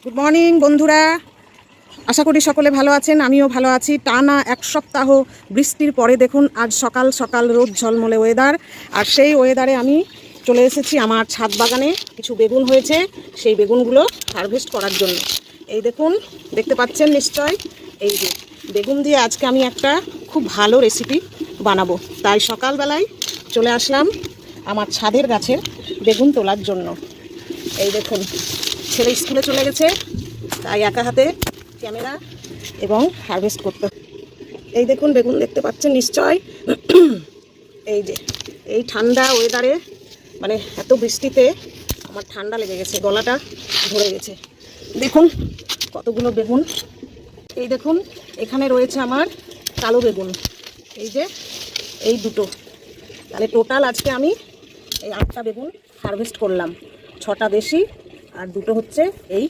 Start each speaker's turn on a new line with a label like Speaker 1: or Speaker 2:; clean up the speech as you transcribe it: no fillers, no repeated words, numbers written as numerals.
Speaker 1: Good morning বন্ধুরা, আশা করি সকলে ভালো আছেন। আমিও ভালো আছি। টানা এক সপ্তাহ বৃষ্টির পরে দেখুন আজ সকাল সকাল রোদ ঝলমলে ওয়েদার। আর সেই ওয়েদারে আমি চলে এসেছি আমার ছাদ বাগানে। কিছু বেগুন হয়েছে, সেই বেগুনগুলো হারভেস্ট করার জন্য। এই দেখুন, দেখতে পাচ্ছেন নিশ্চয়। এই যে বেগুন দিয়ে আজকে আমি একটা খুব ভালো রেসিপি বানাবো, তাই সকালবেলায় চলে আসলাম আমার ছাদের গাছের বেগুন তোলার জন্য। এই দেখুন, ছেলে স্কুলে চলে গেছে, তাই একা হাতে ক্যামেরা এবং হারভেস্ট করতে। এই দেখুন বেগুন দেখতে পাচ্ছেন নিশ্চয়। এই যে এই ঠান্ডা ওয়েদারে, মানে এত বৃষ্টিতে আমার ঠান্ডা লেগে গেছে, গলাটা ধরে গেছে। দেখুন কতগুলো বেগুন। এই দেখুন এখানে রয়েছে আমার কালো বেগুন, এই যে এই দুটো। তাহলে টোটাল আজকে আমি এই 8টা বেগুন হারভেস্ট করলাম। 6টা দেশি আর দুটো হচ্ছে এই